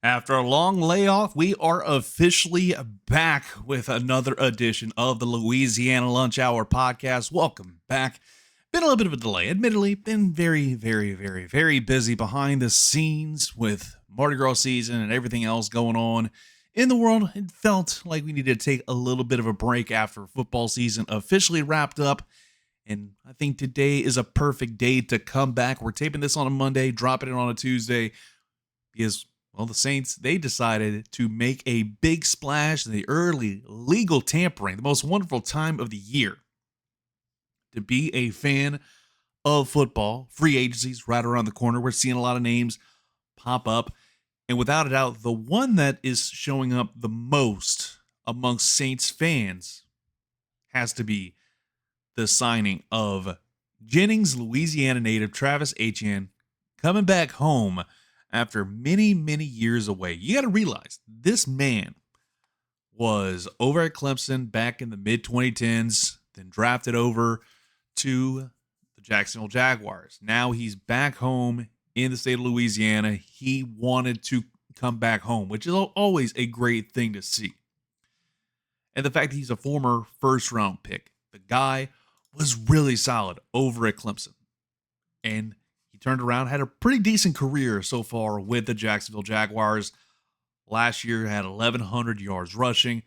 After a long layoff, we are officially back with another edition of the Louisiana Lunch Hour podcast. Welcome back. Been a little bit of a delay, admittedly. Been very busy behind the scenes with Mardi Gras season and everything else going on in the world. It felt like we needed to take a little bit of a break after football season officially wrapped up. And I think today is a perfect day to come back. We're taping this on a Monday, dropping it on a Tuesday because the Saints, they decided to make a big splash in the early legal tampering, the most wonderful time of the year to be a fan of football. Free agencies right around the corner. We're seeing a lot of names pop up. And without a doubt, the one that is showing up the most amongst Saints fans has to be the signing of Jennings, Louisiana native Travis Etienne coming back home after many years away. You got to realize this man was over at Clemson back in the mid-2010s, then drafted over to the Jacksonville Jaguars. Now he's back home in the state of Louisiana. He wanted to come back home, which is always a great thing to see. And the fact that he's a former first-round pick, the guy was really solid over at Clemson. And he turned around, had a pretty decent career so far with the Jacksonville Jaguars. Last year had 1,100 yards rushing,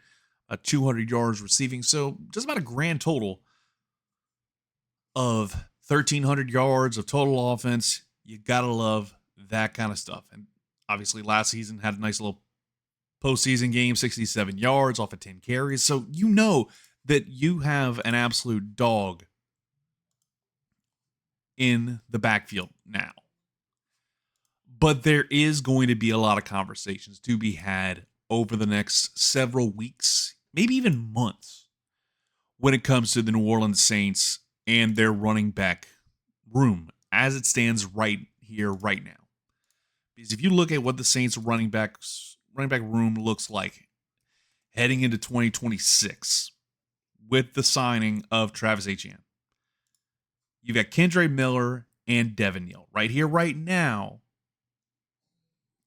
200 yards receiving, so just about a grand total of 1,300 yards of total offense. You gotta love that kind of stuff. And obviously last season had a nice little postseason game, 67 yards off of 10 carries. So you know that you have an absolute dog in the backfield now. But there is going to be a lot of conversations to be had over the next several weeks, maybe even months, when it comes to the New Orleans Saints and their running back room as it stands right here, right now. Because if you look at what the Saints running back room looks like heading into 2026 with the signing of Travis Etienne, you've got Kendre Miller and Devin Neal. Right here, right now,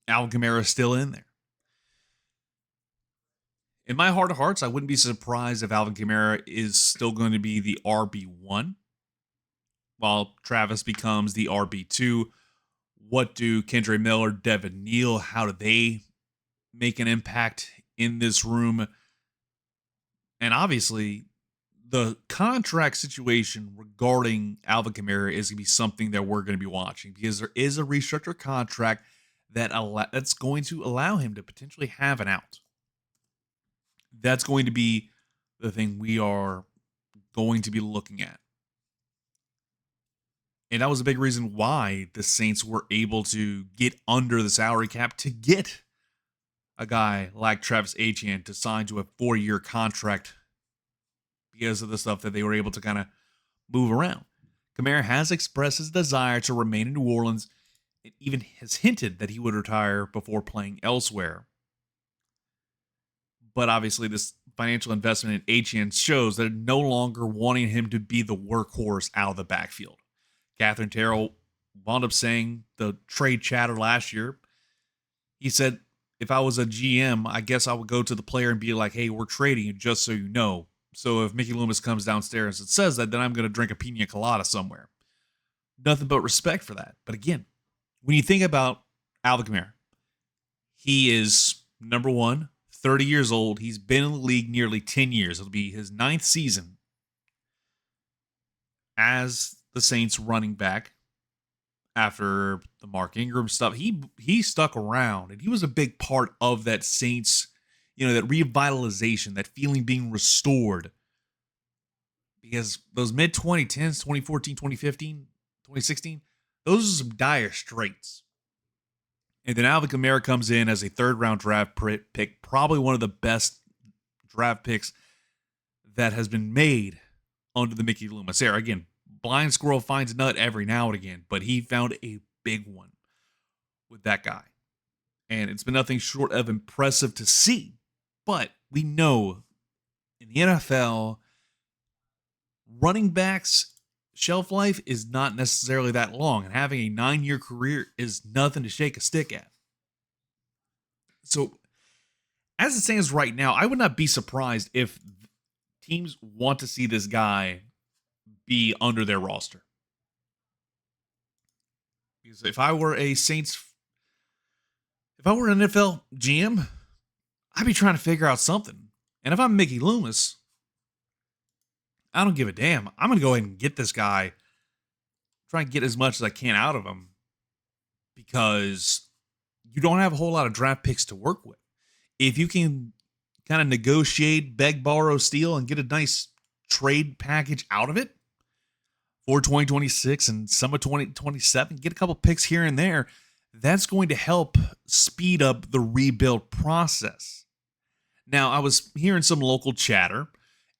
Alvin Kamara is still in there. In my heart of hearts, I wouldn't be surprised if Alvin Kamara is still going to be the RB1 while Travis becomes the RB2. What do Kendre Miller, Devin Neal, how do they make an impact in this room? And obviously, the contract situation regarding Alvin Kamara is going to be something that we're going to be watching because there is a restructured contract that's going to allow him to potentially have an out. That's going to be the thing we are going to be looking at. And that was a big reason why the Saints were able to get under the salary cap to get a guy like Travis Etienne to sign to a 4-year contract because of the stuff that they were able to kind of move around. Kamara has expressed his desire to remain in New Orleans. It even has hinted that he would retire before playing elsewhere. But obviously this financial investment in Etienne shows that they're no longer wanting him to be the workhorse out of the backfield. Catherine Terrell wound up saying the trade chatter last year. He said, if I was a GM, I guess I would go to the player and be like, hey, we're trading you just so you know. So if Mickey Loomis comes downstairs and says that, then I'm going to drink a pina colada somewhere. Nothing but respect for that. But again, when you think about Alvin Kamara, he is, number one, 30 years old. He's been in the league nearly 10 years. It'll be his 9th season as the Saints running back after the Mark Ingram stuff. He stuck around, and he was a big part of that Saints, that revitalization, that feeling being restored. Because those mid-2010s, 2014, 2015, 2016, those are some dire straits. And then Alvin Kamara comes in as a 3rd-round draft pick, probably one of the best draft picks that has been made under the Mickey Loomis era. Again, blind squirrel finds a nut every now and again, but he found a big one with that guy. And it's been nothing short of impressive to see. But we know in the NFL, running backs' shelf life is not necessarily that long, and having a 9-year career is nothing to shake a stick at. So, as it stands right now, I would not be surprised if teams want to see this guy be under their roster. Because if I were a Saints, if I were an NFL GM, I'd be trying to figure out something. And if I'm Mickey Loomis, I don't give a damn. I'm going to go ahead and get this guy, try and get as much as I can out of him, because you don't have a whole lot of draft picks to work with. If you can kind of negotiate, beg, borrow, steal, and get a nice trade package out of it for 2026 and some of 2027, get a couple picks here and there, that's going to help speed up the rebuild process. Now, I was hearing some local chatter,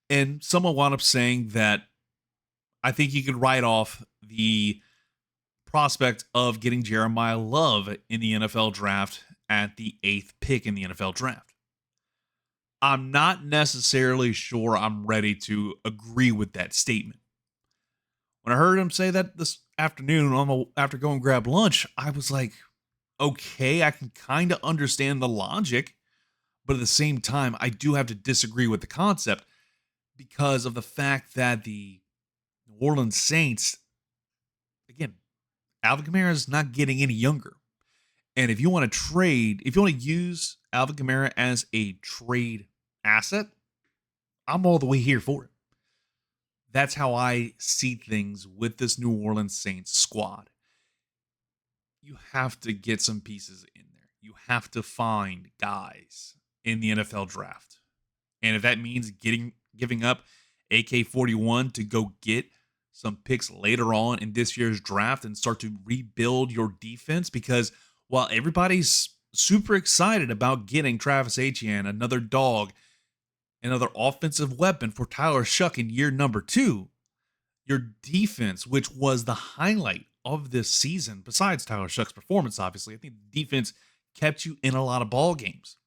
and someone wound up saying that I think you could write off the prospect of getting Jeremiah Love in the NFL draft at the 8th pick in the NFL draft. I'm not necessarily sure I'm ready to agree with that statement. When I heard him say that this afternoon after going grab lunch, I was like, okay, I can kind of understand the logic, but at the same time, I do have to disagree with the concept because of the fact that the New Orleans Saints, again, Alvin Kamara is not getting any younger. And if you want to trade, if you want to use Alvin Kamara as a trade asset, I'm all the way here for it. That's how I see things with this New Orleans Saints squad. You have to get some pieces in there. You have to find guys in the NFL draft. And if that means giving up AK-41 to go get some picks later on in this year's draft and start to rebuild your defense, because while everybody's super excited about getting Travis Etienne, another dog, another offensive weapon for Tyler Shuck in year number 2, your defense, which was the highlight of this season, besides Tyler Shuck's performance, obviously, I think the defense kept you in a lot of ball games.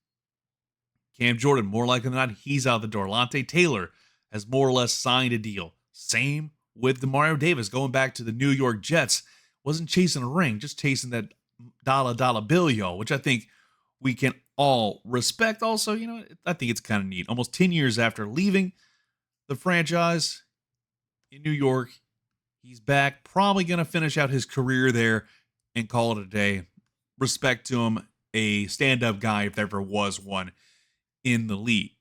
Cam Jordan, more likely than not, he's out the door. Lante Taylor has more or less signed a deal. Same with Demario Davis going back to the New York Jets. Wasn't chasing a ring, just chasing that dollar bill, y'all, which I think we can all respect. Also, I think it's kind of neat. Almost 10 years after leaving the franchise in New York, he's back, probably going to finish out his career there and call it a day. Respect to him, a stand-up guy if there ever was one in the league.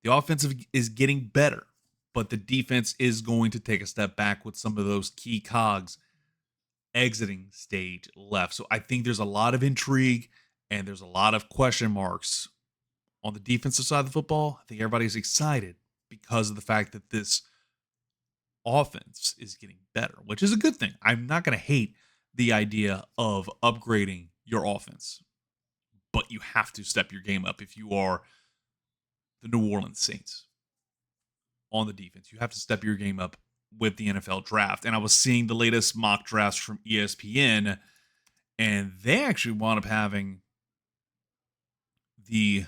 The offensive is getting better, but the defense is going to take a step back with some of those key cogs exiting stage left. So I think there's a lot of intrigue and there's a lot of question marks on the defensive side of the football. I think everybody's excited because of the fact that this offense is getting better, which is a good thing. I'm not going to hate the idea of upgrading your offense, but you have to step your game up if you are the New Orleans Saints on the defense. You have to step your game up with the NFL draft. And I was seeing the latest mock drafts from ESPN, and they actually wound up having the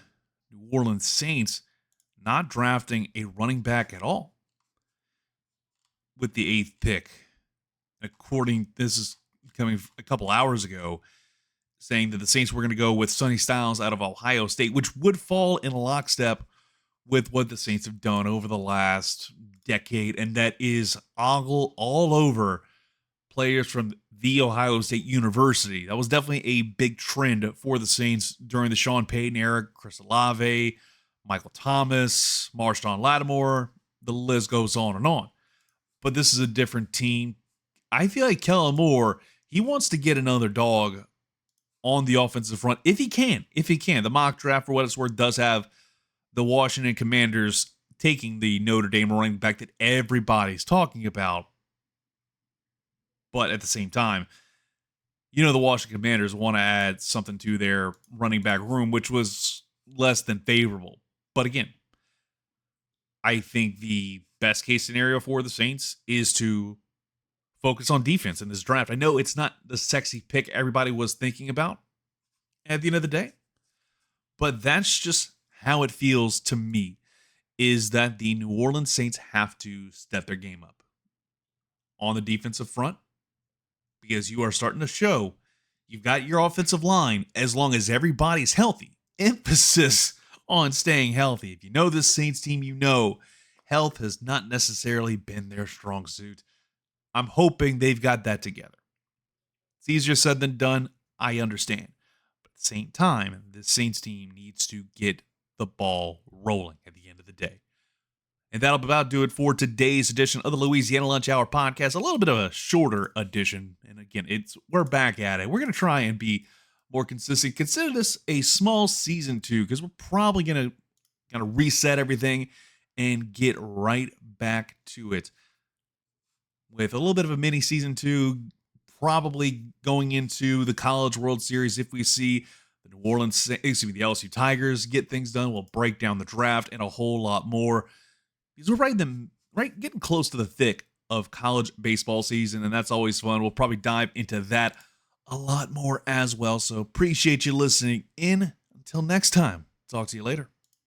New Orleans Saints not drafting a running back at all with the 8th pick. This is coming a couple hours ago, saying that the Saints were going to go with Sonny Styles out of Ohio State, which would fall in lockstep with what the Saints have done over the last decade, and that is ogle all over players from the Ohio State University. That was definitely a big trend for the Saints during the Sean Payton era. Chris Olave, Michael Thomas, Marshawn Lattimore, the list goes on and on. But this is a different team. I feel like Kellen Moore, he wants to get another dog on the offensive front if he can. The mock draft, for what it's worth, does have the Washington Commanders taking the Notre Dame running back that everybody's talking about. But at the same time, the Washington Commanders want to add something to their running back room, which was less than favorable. But again, I think the best case scenario for the Saints is to focus on defense in this draft. I know it's not the sexy pick everybody was thinking about at the end of the day, but that's just how it feels to me, is that the New Orleans Saints have to step their game up on the defensive front, because you are starting to show You've got your offensive line as long as everybody's healthy. Emphasis on staying healthy. If you know this Saints team, you know health has not necessarily been their strong suit. I'm hoping they've got that together. It's easier said than done. I understand. But at the same time, the Saints team needs to get the ball rolling at the end of the day. And that'll about do it for today's edition of the Louisiana Lunch Hour podcast. A little bit of a shorter edition. And again, we're back at it. We're going to try and be more consistent. Consider this a small season 2 because we're probably going to kind of reset everything and get right back to it with a little bit of a mini season 2, probably going into the College World Series. If we see the the LSU Tigers get things done, we'll break down the draft and a whole lot more. Because we're getting close to the thick of college baseball season, and that's always fun. We'll probably dive into that a lot more as well. So appreciate you listening in. Until next time, talk to you later.